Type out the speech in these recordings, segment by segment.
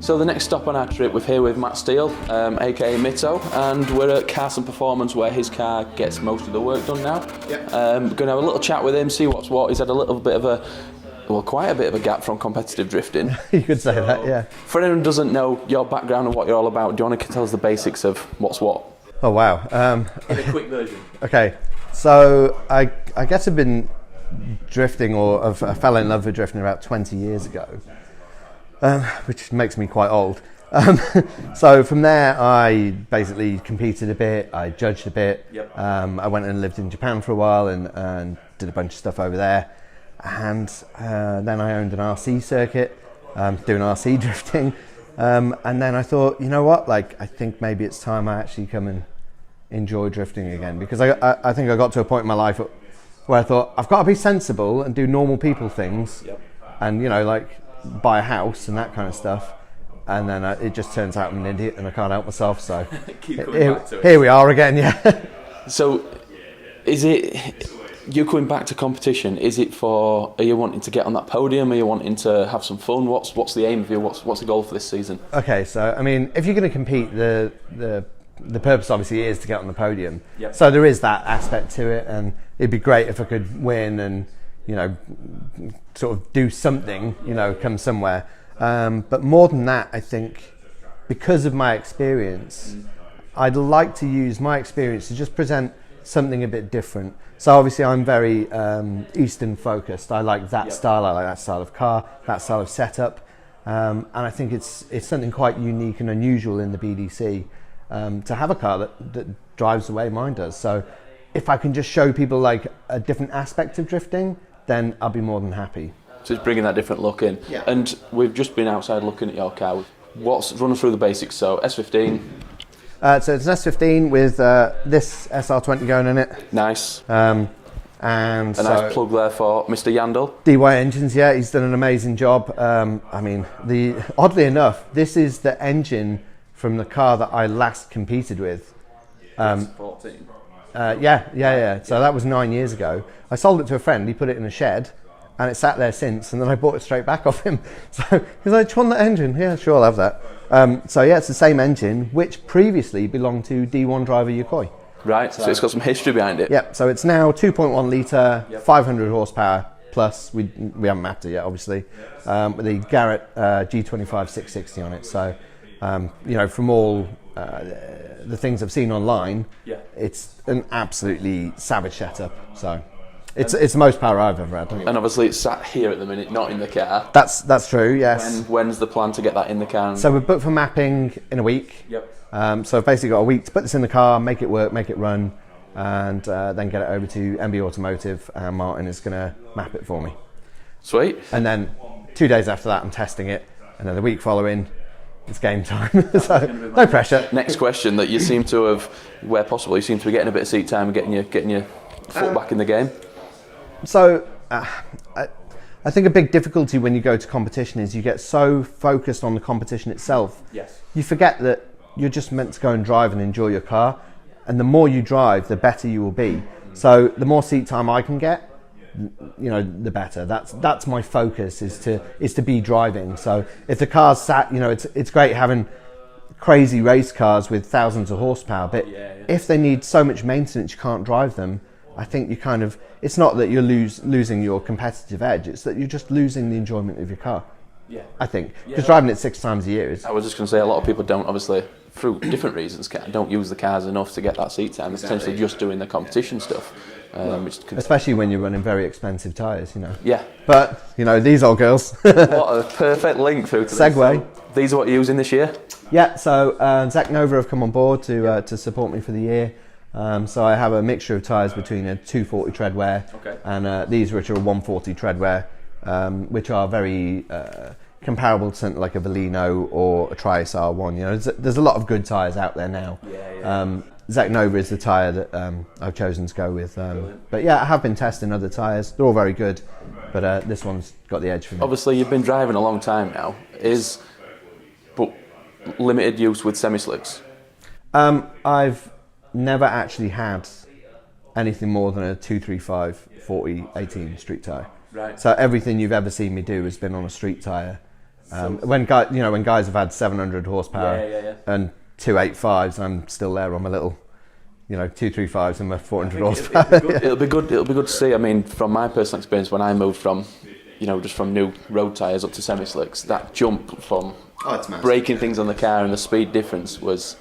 So the next stop on our trip, we're here with Matt Steele, aka Mitto, and we're at Carson Performance where his car gets most of the work done now. Yep. We're going to have a little chat with him, see what's what. He's had a little bit of a, well, quite a bit of a gap from competitive drifting. You could say that, yeah. For anyone who doesn't know your background and what you're all about, do you want to tell us the basics of what's what? Oh wow. In a quick version. Okay, so I guess I've been drifting, or I fell in love with drifting about 20 years ago. Which makes me quite old. So from there, I basically competed a bit, I judged a bit. Yep. I went and lived in Japan for a while and did a bunch of stuff over there. And then I owned an RC circuit, doing RC drifting. And then I thought, you know what, like, I think maybe it's time I actually come and enjoy drifting again. Because I think I got to a point in my life where I thought, I've got to be sensible and do normal people things. Yep. And, you know, like, buy a house and that kind of stuff, and then it just turns out I'm an idiot and I can't help myself, so here we are again. Yeah. So is it you coming back to competition? Is it for, are you wanting to get on that podium, are you wanting to have some fun? What's the aim of you? What's the goal for this season? Okay, so I mean, if you're going to compete, the purpose obviously is to get on the podium. Yep. So there is that aspect to it, and it'd be great if I could win and, you know, sort of do something, you know, come somewhere. But more than that, I think because of my experience, I'd like to use my experience to just present something a bit different. So obviously I'm very Eastern focused. I like that style, I like that style of car, that style of setup. And I think it's something quite unique and unusual in the BDC to have a car that drives the way mine does. So if I can just show people like a different aspect of drifting, then I'll be more than happy. So it's bringing that different look in. Yeah. And we've just been outside looking at your car. Run through the basics. So S15. So it's an S15 with this SR20 going in it. Nice. And a nice plug there for Mr. Yandel. DY Engines, yeah, he's done an amazing job. I mean, oddly enough, this is the engine from the car that I last competed with. 14. Yeah. So that was 9 years ago. I sold it to a friend, he put it in a shed, and it's sat there since, and then I bought it straight back off him. So he's like, do you want that engine? Yeah, sure, I'll have that. So yeah, it's the same engine, which previously belonged to D1 driver Yokoi. Right, so it's got some history behind it. Yeah, so it's now 2.1 litre, 500 horsepower plus. We haven't mapped it yet, obviously, with the Garrett G25 660 on it. So, you know, from all the things I've seen online, it's an absolutely savage setup. So it's the most power I've ever had. And obviously it's sat here at the minute, not in the car. That's true, yes. When's the plan to get that in the car? So we're booked for mapping in a week. Yep. So I've basically got a week to put this in the car, make it work, make it run, and then get it over to MB Automotive, and Martin is going to map it for me. Sweet. And then 2 days after that I'm testing it, and then the week following it's game time. So no pressure. Next question that you seem to have, where possible, you seem to be getting a bit of seat time and getting your foot back in the game. So I think a big difficulty when you go to competition is you get so focused on the competition itself. Yes. You forget that you're just meant to go and drive and enjoy your car, and the more you drive, the better you will be. So the more seat time I can get, you know, the better. That's my focus, is to be driving. So if the car's sat, you know, it's great having crazy race cars with thousands of horsepower, but if they need so much maintenance you can't drive them, I think you kind of, it's not that you're losing your competitive edge, it's that you're just losing the enjoyment of your car. Yeah, I think, because driving it 6 times a year is... I was just going to say, a lot of people don't, obviously, through different reasons, don't use the cars enough to get that seat time. It's essentially just doing the competition stuff. Especially when you're running very expensive tyres, you know. Yeah. But, you know, these old girls... What a perfect link through to segue. This. So these are what you're using this year? Yeah, so Zach Nova have come on board to support me for the year. So I have a mixture of tyres between a 240 treadwear and these, which are a 140 treadwear, which are very comparable to something like a Velino or a Trias R1. You know, there's a lot of good tyres out there now. Zach Nova is the tyre that I've chosen to go with. But yeah, I have been testing other tyres. They're all very good, but this one's got the edge for me. Obviously, you've been driving a long time now. But limited use with semi-slicks? I've never actually had anything more than a 235 40 18 street tyre. Right. So everything you've ever seen me do has been on a street tyre When guys have had 700 horsepower and 285s, I'm still there on my little, 235s and my 400 horsepower. It'll be good to see. I mean, from my personal experience, when I moved from, just from new road tyres up to semi-slicks, that jump from breaking things on the car and the speed difference was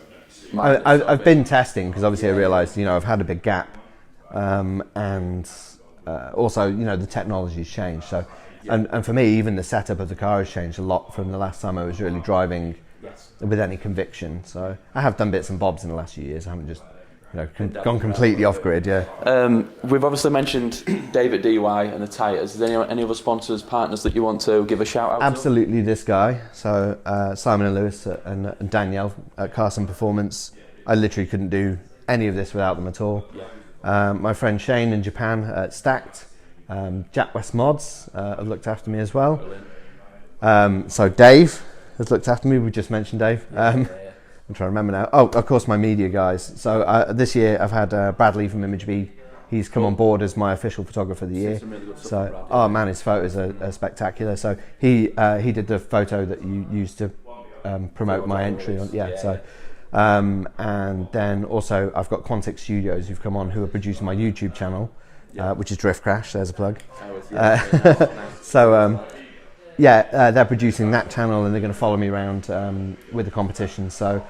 massive. I've been testing because obviously I realised, I've had a big gap, and also, the technology's changed. So, and for me, even the setup of the car has changed a lot from the last time I was really driving with any conviction. So I have done bits and bobs in the last few years. I haven't just gone completely off grid. We've obviously mentioned Dave at DY and the tyres. Is there any other sponsors, partners that you want to give a shout out Absolutely, this guy. So Simon and Lewis and Danielle at Carson Performance. I literally couldn't do any of this without them at all. My friend Shane in Japan at Stacked. Jack West Mods have looked after me as well. So Dave has looked after me. We just mentioned Dave. I'm trying to remember now. Oh, of course, my media guys. So this year I've had Bradley from ImageB. He's come on board as my official photographer of the year. So, oh man, his photos are spectacular. So he did the photo that you used to promote my entry on. And then also I've got Quantic Studios who've come on, who are producing my YouTube channel, which is Drift Crash. There's a plug. So they're producing that channel and they're going to follow me around with the competition. So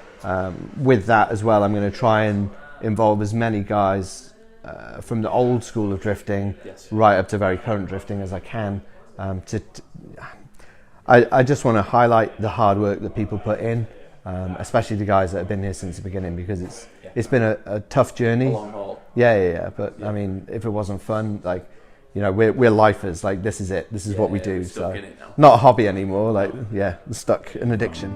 with that as well, I'm going to try and involve as many guys from the old school of drifting right up to very current drifting as I can. I just want to highlight the hard work that people put in, especially the guys that have been here since the beginning, because it's been a tough journey. Long haul. But I mean, if it wasn't fun, we're lifers. This is it. This is what we do. So not a hobby anymore. Stuck in addiction.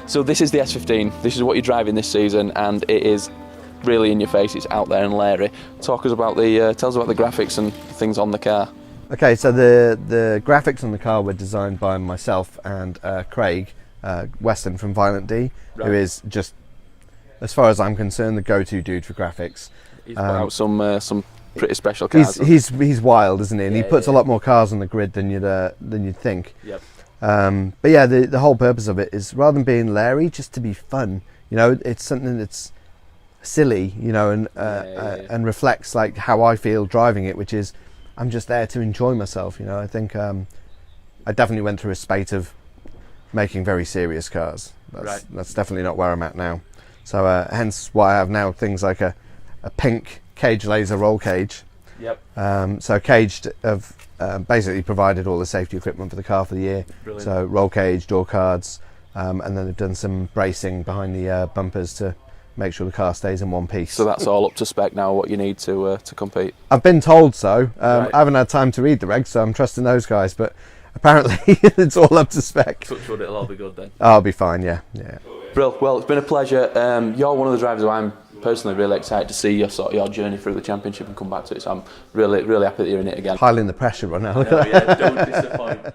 So this is the S15. This is what you're driving this season, and it is really in your face. It's out there and leery. Tell us about the graphics and things on the car. Okay, so the graphics on the car were designed by myself and Craig Weston from Violent D, who is just, as far as I'm concerned, the go-to dude for graphics. He's put out some pretty special cars. He's wild, isn't he? And he puts a lot more cars on the grid than you'd think. Yep. But yeah, the whole purpose of it is, rather than being leery, just to be fun. It's something that's silly, and reflects how I feel driving it, which is I'm just there to enjoy myself. I think I definitely went through a spate of making very serious cars. That's definitely not where I'm at now. So hence why I have now things like a pink cage laser roll cage. Yep. So Caged have basically provided all the safety equipment for the car for the year. Brilliant. So roll cage, door cards, and then they've done some bracing behind the bumpers to make sure the car stays in one piece. So that's all up to spec now, what you need to compete? I've been told so. I haven't had time to read the regs, so I'm trusting those guys, but apparently it's all up to spec. Touch wood, it'll all be good then. I'll be fine, yeah. Brill, well, it's been a pleasure. You're one of the drivers who I'm personally really excited to see your journey through the championship and come back to it, so I'm really happy that you're in it again. Piling the pressure on now. Don't disappoint.